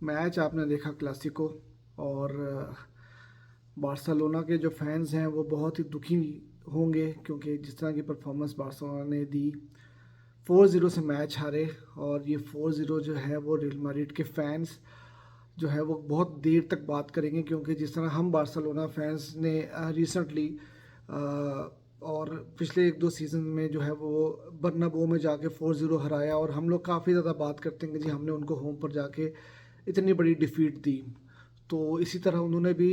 Match आपने देखा Clasico और बार्सिलोना के जो फैंस हैं वो बहुत ही दुखी होंगे क्योंकि जिस तरह की परफॉर्मेंस बार्सिलोना ने दी 4-0 से मैच हारे। और ये 4-0 जो है वो रियल मैड्रिड के फैंस जो है वो बहुत देर तक बात करेंगे, क्योंकि जिस तरह हम बार्सिलोना फैंस ने रिसेंटली और पिछले 1-2 सीज़न में जो है वो बर्नाब्यू में जाके 4-0 हराया, और हम लोग काफ़ी ज़्यादा बात करते हैं कि जी हमने उनको होम पर जाके इतनी बड़ी डिफीट दी। तो इसी तरह उन्होंने भी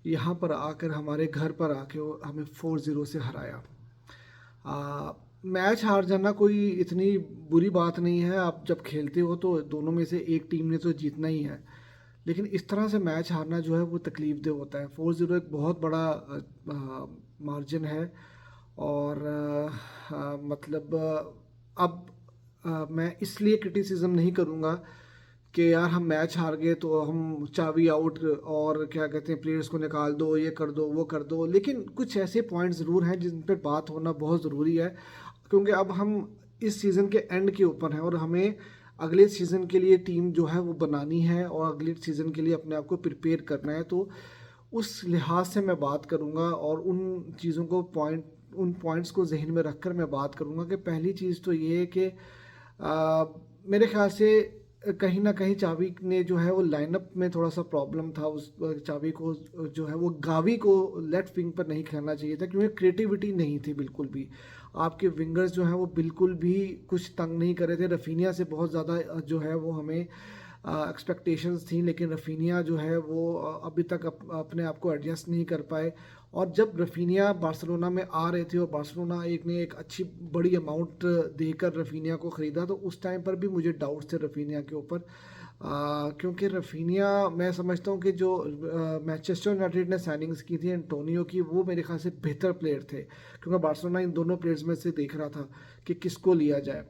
यहाँ पर आकर हमारे घर पर आके हमें 4-0 से हराया। मैच हार जाना कोई इतनी बुरी बात नहीं है। आप जब खेलते हो तो दोनों में से एक टीम ने तो जीतना ही है, लेकिन इस तरह से मैच हारना जो है वो तकलीफ दे होता है। 4-0 एक बहुत बड़ा मार्जिन है। और मतलब अब मैं इसलिए क्रिटिसिज्म नहीं करूँगा कि यार हम मैच हार गए तो हम चाबी आउट और क्या कहते हैं प्लेयर्स को निकाल दो, ये कर दो, वो कर दो। लेकिन कुछ ऐसे पॉइंट ज़रूर हैं जिन पर बात होना बहुत ज़रूरी है, क्योंकि अब हम इस सीज़न के एंड के ऊपर हैं और हमें अगले सीज़न के लिए टीम जो है वो बनानी है और अगले सीज़न के लिए अपने आप को प्रिपेयर करना है। तो उस लिहाज से मैं बात करूँगा और उन चीज़ों को उन पॉइंट्स को जहन में रखकर मैं बात करूँगा कि पहली चीज़ तो ये है कि मेरे ख्याल से कहीं ना कहीं चावी ने जो है वो लाइनअप में थोड़ा सा प्रॉब्लम था। उस चावी को जो है वो गावी को लेफ्ट विंग पर नहीं खेलना चाहिए था, क्योंकि क्रिएटिविटी नहीं थी बिल्कुल भी। आपके विंगर्स जो हैं वो बिल्कुल भी कुछ तंग नहीं कर रहे थे। रफीनिया से बहुत ज़्यादा जो है वो हमें एक्सपेक्टेशंस थी, लेकिन रफीनिया जो है वो अभी तक अपने आप को एडजस्ट नहीं कर पाए। और जब रफीनिया बार्सिलोना में आ रहे थे और बार्सिलोना ने एक अच्छी बड़ी अमाउंट देकर रफीनिया को ख़रीदा, तो उस टाइम पर भी मुझे डाउट्स थे रफीनिया के ऊपर। क्योंकि रफीनिया मैं समझता हूँ कि जो मैनचेस्टर यूनाइटेड ने साइनिंग्स की थी एंटोनियो की, वो मेरे ख्याल से बेहतर प्लेयर थे, क्योंकि बार्सिलोना इन दोनों प्लेयर्स में से देख रहा था कि किसको लिया जाए।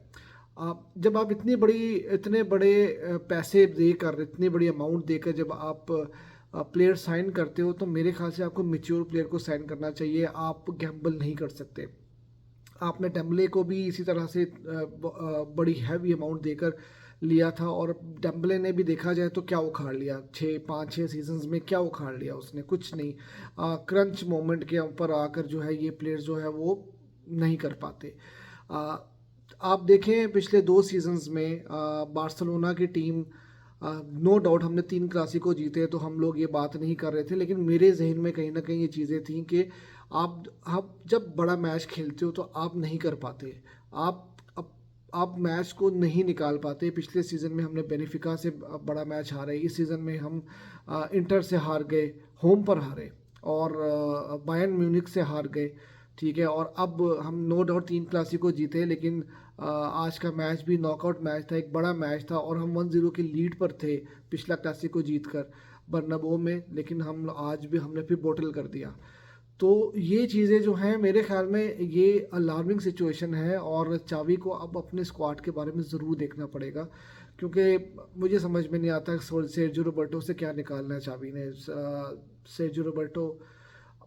जब आप इतने बड़े पैसे देकर, इतनी बड़ी अमाउंट देकर जब आप प्लेयर साइन करते हो, तो मेरे ख्याल से आपको मैच्योर प्लेयर को साइन करना चाहिए। आप गैम्बल नहीं कर सकते। आपने डेम्बले को भी इसी तरह से बड़ी हैवी अमाउंट देकर लिया था, और डेम्बले ने भी देखा जाए तो क्या उखाड़ लिया, 5-6 सीजन्स में क्या उखाड़ लिया उसने, कुछ नहीं। क्रंच मोमेंट के ऊपर आकर जो है ये प्लेयर जो है वो नहीं कर पाते। आ, आप देखें पिछले 2 सीजन्स में बार्सिलोना की टीम, नो डाउट हमने 3 क्लासिको जीते तो हम लोग ये बात नहीं कर रहे थे, लेकिन मेरे जहन में कहीं ना कहीं ये चीज़ें थी कि आप जब बड़ा मैच खेलते हो तो आप नहीं कर पाते। आप आप मैच को नहीं निकाल पाते। पिछले सीज़न में हमने बेनिफिका से बड़ा मैच हारे, इस सीज़न में हम इंटर से हार गए, होम पर हारे, और बायर्न म्यूनिख से हार गए। ठीक है, और अब हम नो डाउट 3 क्लासिको जीते, लेकिन आज का मैच भी नॉकआउट मैच था, एक बड़ा मैच था, और हम 1-0 की लीड पर थे पिछला क्लासिको जीत कर बर्नाब्यू में, लेकिन हम आज भी हमने फिर बोटल कर दिया। तो ये चीज़ें जो हैं मेरे ख्याल में ये अलार्मिंग सिचुएशन है, और चावी को अब अपने स्क्वाड के बारे में ज़रूर देखना पड़ेगा, क्योंकि मुझे समझ में नहीं आता सेर्जियो रोबर्टो से क्या निकालना है चावी ने। सेर्जियो रोबर्टो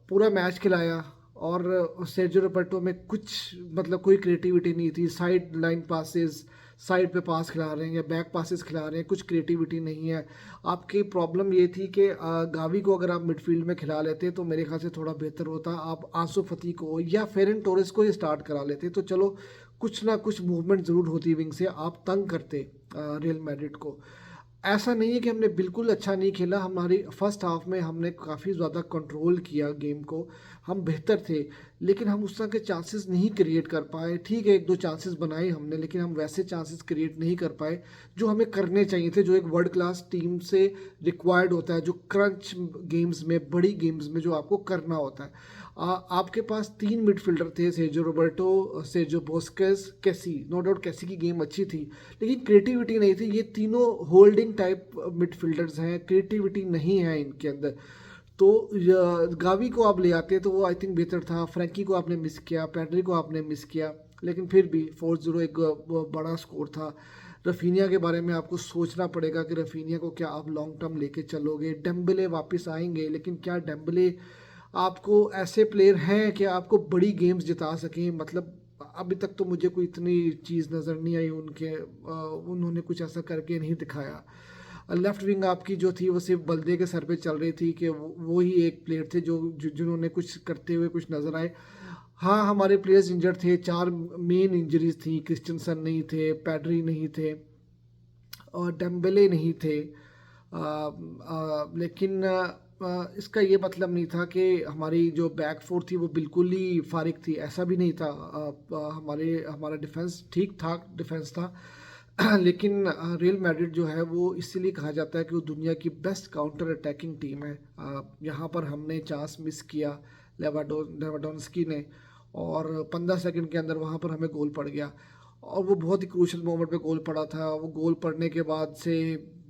पूरा मैच खिलाया, और सेर्जियो रोबर्टो में कुछ मतलब कोई क्रिएटिविटी नहीं थी। साइड लाइन पासेस, साइड पे पास खिला रहे हैं या बैक पासेस खिला रहे हैं, कुछ क्रिएटिविटी नहीं है। आपकी प्रॉब्लम ये थी कि गावी को अगर आप मिडफील्ड में खिला लेते तो मेरे ख्याल से थोड़ा बेहतर होता। आप आंसू फती को या फेरन टोरेस को ही स्टार्ट करा लेते तो चलो कुछ ना कुछ मूवमेंट ज़रूर होती विंग से, आप तंग करते रियल मैड्रिड को। ऐसा नहीं है कि हमने बिल्कुल अच्छा नहीं खेला। हमारी फर्स्ट हाफ में हमने काफ़ी ज़्यादा कंट्रोल किया गेम को, हम बेहतर थे, लेकिन हम उस तरह के चांसेस नहीं क्रिएट कर पाए। ठीक है, 1-2 चांसेस बनाए हमने, लेकिन हम वैसे चांसेस क्रिएट नहीं कर पाए जो हमें करने चाहिए थे, जो एक वर्ल्ड क्लास टीम से रिक्वायर्ड होता है, जो क्रंच गेम्स में, बड़ी गेम्स में जो आपको करना होता है। आपके पास 3 मिडफील्डर थे, सेर्जियो रोबर्टो, सेर्जियो बोस्केस, कैसी। नो डाउट कैसी की गेम अच्छी थी, लेकिन क्रिएटिविटी नहीं थी। ये तीनों होल्डिंग टाइप मिडफील्डर्स हैं, क्रिएटिविटी नहीं है इनके अंदर। तो गावी को आप ले आते तो वो आई थिंक बेहतर था। फ्रैंकी को आपने मिस किया, पैड्री को आपने मिस किया, लेकिन फिर भी 4-0 एक बड़ा स्कोर था। रफीनिया के बारे में आपको सोचना पड़ेगा कि रफीनिया को क्या आप लॉन्ग टर्म लेके चलोगे। डेम्बले वापस आएंगे, लेकिन क्या डेम्बले आपको ऐसे प्लेयर हैं कि आपको बड़ी गेम्स जिता सकें? मतलब अभी तक तो मुझे कोई इतनी चीज़ नज़र नहीं आई उनके, उन्होंने कुछ ऐसा करके नहीं दिखाया। लेफ्ट विंग आपकी जो थी वो सिर्फ बल्दे के सर पे चल रही थी कि वो ही एक प्लेयर थे जिन्होंने कुछ करते हुए कुछ नज़र आए। हाँ, हमारे प्लेयर्स इंजर्ड थे, 4 मेन इंजरीज थी, क्रिस्टियनसन नहीं थे, पैड्री नहीं थे और डेम्बेले नहीं थे। लेकिन इसका ये मतलब नहीं था कि हमारी जो बैक फोर थी वो बिल्कुल ही फारिग थी, ऐसा भी नहीं था। हमारा डिफेंस ठीक ठाक डिफेंस था। लेकिन रियल मैड्रिड जो है वो इसीलिए कहा जाता है कि वो दुनिया की बेस्ट काउंटर अटैकिंग टीम है। यहाँ पर हमने चांस मिस किया लेवाडोन्स्की ने, और 15 सेकंड के अंदर वहाँ पर हमें गोल पड़ गया, और वो बहुत ही क्रूशल मोमेंट पे गोल पड़ा था। वो गोल पड़ने के बाद से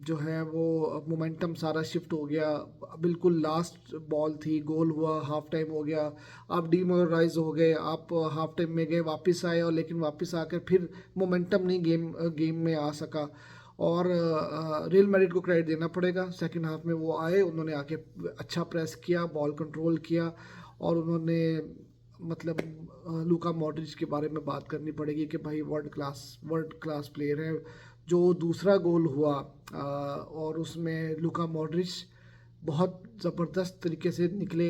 जो है वो मोमेंटम सारा शिफ्ट हो गया। बिल्कुल लास्ट बॉल थी, गोल हुआ, हाफ टाइम हो गया, आप डीमोरलाइज हो गए, आप हाफ टाइम में गए, वापस आए, और लेकिन वापस आकर फिर मोमेंटम नहीं गेम में आ सका। और रियल मैड्रिड को क्रेडिट देना पड़ेगा, सेकंड हाफ में वो आए, उन्होंने आके अच्छा प्रेस किया, बॉल कंट्रोल किया, और उन्होंने मतलब लूका मॉड्रिच के बारे में बात करनी पड़ेगी कि भाई वर्ल्ड क्लास प्लेयर है। जो दूसरा गोल हुआ और उसमें लूका मॉड्रिच बहुत ज़बरदस्त तरीके से निकले,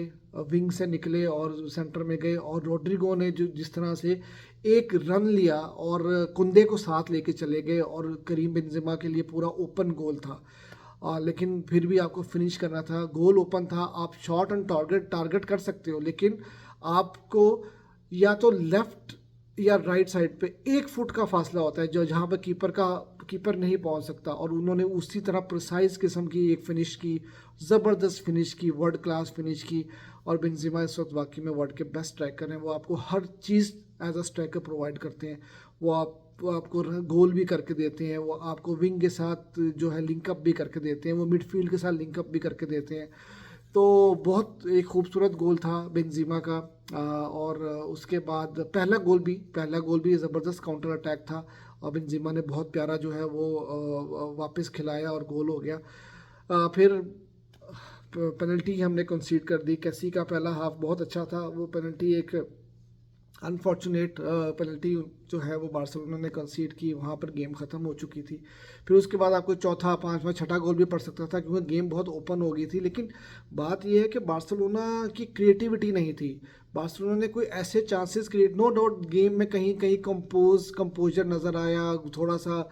विंग से निकले और सेंटर में गए, और रोड्रिगो ने जो जिस तरह से एक रन लिया और कुंदे को साथ लेके चले गए, और करीम बेंजेमा के लिए पूरा ओपन गोल था। लेकिन फिर भी आपको फिनिश करना था, गोल ओपन था, आप शॉट ऑन टारगेट कर सकते हो, लेकिन आपको या तो लेफ्ट या राइट साइड पे 1 फुट का फासला होता है जो जहाँ पर कीपर नहीं पहुँच सकता, और उन्होंने उसी तरह प्रिसाइज किस्म की एक फिनिश की, ज़बरदस्त फिनिश की, वर्ल्ड क्लास फिनिश की। और बेंजेमा इस वक्त वाकई में वर्ल्ड के बेस्ट स्ट्राइकर हैं, वो आपको हर चीज़ एज अ स्ट्राइकर प्रोवाइड करते हैं। वो आपको गोल भी करके देते हैं, वो आपको विंग के साथ जो है लिंकअप भी करके देते हैं, वो मिडफील्ड के साथ लिंकअप भी करके देते हैं। तो बहुत एक खूबसूरत गोल था बेंजीमा का। और उसके बाद पहला गोल भी ज़बरदस्त काउंटर अटैक था, और बेंजीमा ने बहुत प्यारा जो है वो वापस खिलाया और गोल हो गया। फिर पेनल्टी हमने कंसीड कर दी। कैसी का पहला हाफ बहुत अच्छा था, वो पेनल्टी एक अनफॉर्चुनेट पेनल्टी जो है वो बार्सिलोना ने कंसीड की, वहाँ पर गेम ख़त्म हो चुकी थी। फिर उसके बाद आपको चौथा, पांचवा, छठा गोल भी पड़ सकता था क्योंकि गेम बहुत ओपन हो गई थी। लेकिन बात यह है कि बार्सिलोना की क्रिएटिविटी नहीं थी, बार्सिलोना ने कोई ऐसे chances create, no doubt game में कहीं कहीं कंपोजर नज़र आया थोड़ा सा।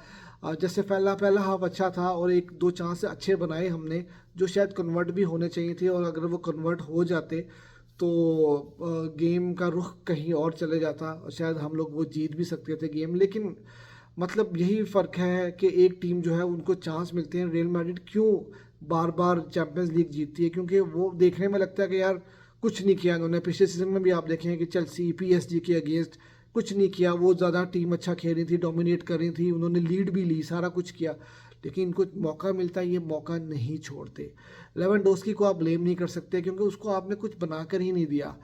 जैसे पहला पहला हाफ अच्छा था और एक दो चांस अच्छे बनाए हमने जो शायद कन्वर्ट भी होने चाहिए थे, और अगर वो कन्वर्ट हो जाते तो गेम का रुख कहीं और चले जाता और शायद हम लोग वो जीत भी सकते थे गेम। लेकिन मतलब यही फ़र्क है कि एक टीम जो है उनको चांस मिलते हैं। रियल मैड्रिड क्यों बार बार चैंपियंस लीग जीतती है, क्योंकि वो देखने में लगता है कि यार कुछ नहीं किया उन्होंने। पिछले सीजन में भी आप देखें कि चेल्सी PSG के अगेंस्ट कुछ नहीं किया, वो ज़्यादा टीम अच्छा खेल रही थी, डोमिनेट कर रही थी, उन्होंने लीड भी ली, सारा कुछ किया, लेकिन इनको मौका मिलता है, ये मौका नहीं छोड़ते। लेवेंडोस्की को आप ब्लेम नहीं कर सकते क्योंकि उसको आपने कुछ बनाकर ही नहीं दिया।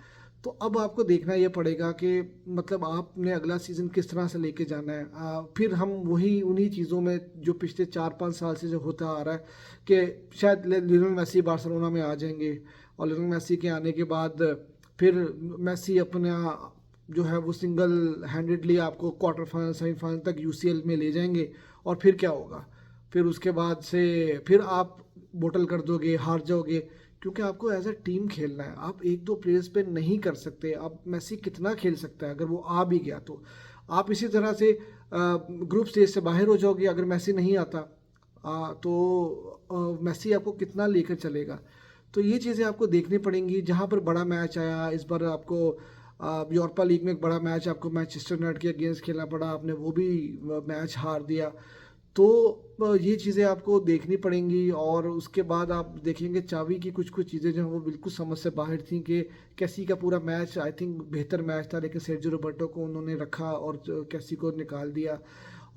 तो अब आपको देखना ये पड़ेगा कि मतलब आपने अगला सीज़न किस तरह से लेके जाना है। फिर हम वही उन्हीं चीज़ों में जो पिछले 4-5 साल से जो होता आ रहा है कि शायद लियोनेल मेसी बार्सिलोना में आ जाएंगे, और लियोनेल मेसी के आने के बाद फिर मेसी अपना जो है वो सिंगल हैंडेडली आपको क्वार्टर फाइनल सेमीफाइनल तक UCL में ले जाएंगे, और फिर क्या होगा, फिर उसके बाद से फिर आप बोटल कर दोगे, हार जाओगे, क्योंकि आपको एज अ टीम खेलना है। आप एक दो प्लेयर्स पे नहीं कर सकते। अब मेसी कितना खेल सकता है, अगर वो आ भी गया तो आप इसी तरह से ग्रुप स्टेज से बाहर हो जाओगे। अगर मेसी नहीं आता तो मेसी आपको कितना लेकर चलेगा। तो ये चीज़ें आपको देखनी पड़ेंगी। जहाँ पर बड़ा मैच आया इस बार, आपको यूरोपा लीग में एक बड़ा मैच आपको मैनचेस्टर यूनाइटेड के अगेंस्ट खेलना पड़ा, आपने वो भी मैच हार दिया। तो ये चीज़ें आपको देखनी पड़ेंगी, और उसके बाद आप देखेंगे चावी की कुछ कुछ चीज़ें जो हैं वो बिल्कुल समझ से बाहर थी। कि कैसी का पूरा मैच आई थिंक बेहतर मैच था, लेकिन सेर्जियो रोबर्टो को उन्होंने रखा और कैसी को निकाल दिया।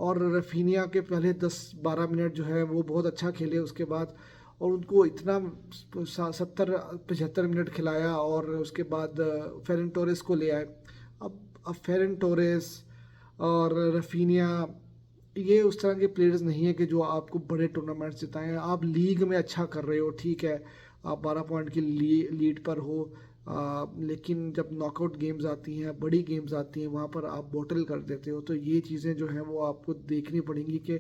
और रफीनिया के पहले 10-12 मिनट जो है वो बहुत अच्छा खेले उसके बाद, और उनको इतना 70-75 मिनट खिलाया, और उसके बाद फेरन टोरेस को ले आए। अब फेरन टोरेस और रफीनिया ये उस तरह के प्लेयर्स नहीं है कि जो आपको बड़े टूर्नामेंट्स जिताएं। आप लीग में अच्छा कर रहे हो, ठीक है, आप 12 पॉइंट की लीड पर हो, लेकिन जब नॉकआउट गेम्स आती हैं, बड़ी गेम्स आती हैं, वहाँ पर आप बोटल कर देते हो। तो ये चीज़ें जो हैं वो आपको देखनी पड़ेंगी कि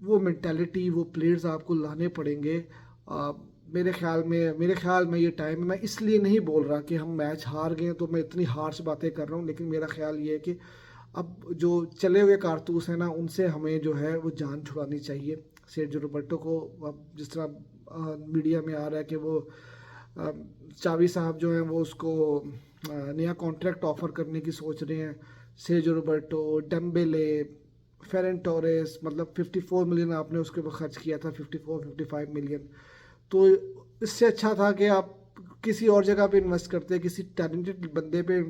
वो मेंटालिटी, वो प्लेयर्स आपको लाने पड़ेंगे। मेरे ख्याल में ये टाइम है। मैं इसलिए नहीं बोल रहा कि हम मैच हार गए तो मैं इतनी हार्श बातें कर रहा हूँ, लेकिन मेरा ख्याल ये है कि अब जो चले हुए कारतूस हैं ना, उनसे हमें जो है वो जान छुड़ानी चाहिए। सेर्जियो रोबर्टो को अब जिस तरह मीडिया में आ रहा है कि वो अ, चावी साहब जो हैं वो उसको नया कॉन्ट्रैक्ट ऑफर करने की सोच रहे हैं। सेर्जियो रोबर्टो, डेम्बेले, फेरन टोरेस, मतलब 54 मिलियन आपने उसके ऊपर खर्च किया था, 54-55 मिलियन। तो इससे अच्छा था कि आप किसी और जगह पे इन्वेस्ट करते, किसी टैलेंटेड बंदे पे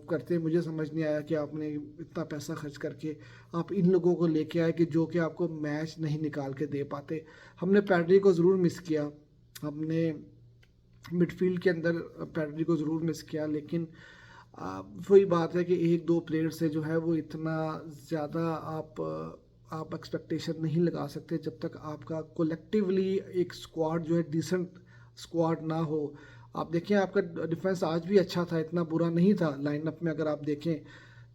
करते। मुझे समझ नहीं आया कि आपने इतना पैसा खर्च करके आप इन लोगों को लेके आए कि जो कि आपको मैच नहीं निकाल के दे पाते। हमने पैड्री को ज़रूर मिस किया, हमने मिडफील्ड के अंदर पैड्री को ज़रूर मिस किया, लेकिन वही बात है कि एक दो प्लेयर से जो है वो इतना ज़्यादा आप एक्सपेक्टेशन नहीं लगा सकते जब तक आपका कोलेक्टिवली एक स्क्वाड जो है डिसेंट स्क्वाड ना हो। आप देखें, आपका डिफेंस आज भी अच्छा था, इतना बुरा नहीं था लाइनअप में अगर आप देखें,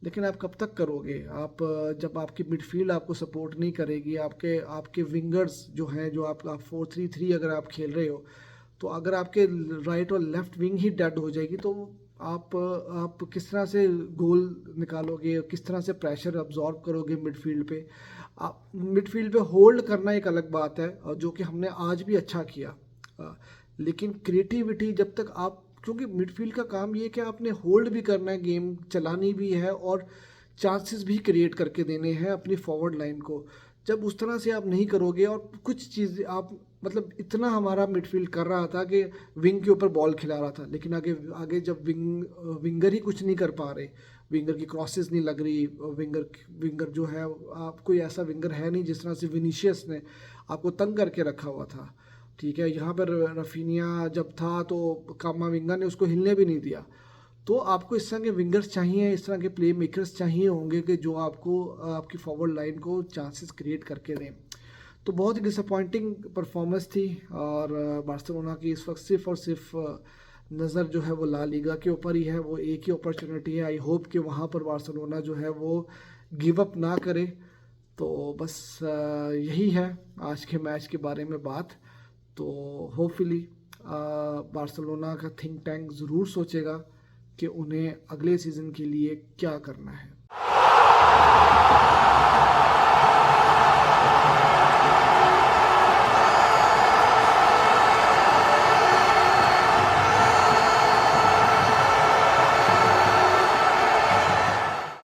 लेकिन आप कब तक करोगे? आप जब आपकी मिडफील्ड आपको सपोर्ट नहीं करेगी, आपके आपके विंगर्स जो हैं, जो आप 4-3-3 अगर आप खेल रहे हो, तो अगर आपके राइट और लेफ्ट विंग ही डेड हो जाएगी तो आप किस तरह से गोल निकालोगे, किस तरह से प्रेशर अब्जॉर्ब करोगे मिडफील्ड पे? आप मिडफील्ड पे होल्ड करना एक अलग बात है, और जो कि हमने आज भी अच्छा किया। लेकिन क्रिएटिविटी जब तक आप, क्योंकि मिडफील्ड का काम ये है कि आपने होल्ड भी करना है, गेम चलानी भी है और चांसेस भी क्रिएट करके देने हैं अपनी फॉरवर्ड लाइन को। जब उस तरह से आप नहीं करोगे और कुछ चीज़ आप, मतलब इतना हमारा मिडफील्ड कर रहा था कि विंग के ऊपर बॉल खिला रहा था, लेकिन आगे आगे जब विंगर ही कुछ नहीं कर पा रहे, विंगर की क्रॉसेस नहीं लग रही, विंगर जो है, आप कोई ऐसा विंगर है नहीं जिस तरह से विनीशियस ने आपको तंग करके रखा हुआ था। ठीक है, यहाँ पर रफीनिया जब था तो कामाविंगा ने उसको हिलने भी नहीं दिया। तो आपको इस तरह के विंगर्स चाहिए, इस तरह के प्ले मेकर्स चाहिए होंगे कि जो आपको आपकी फॉरवर्ड लाइन को चांसेस क्रिएट करके दें। तो बहुत ही डिसअपॉइंटिंग परफॉर्मेंस थी, और बार्सिलोना की इस वक्त सिर्फ और सिर्फ नज़र जो है वो ला लीगा के ऊपर ही है। वो एक ही अपॉर्चुनिटी है, आई होप कि वहाँ पर बार्सिलोना जो है वो गिव अप ना करे। तो बस यही है आज के मैच के बारे में बात। तो होपफुली बार्सिलोना का थिंक टैंक ज़रूर सोचेगा कि उन्हें अगले सीज़न के लिए क्या करना है।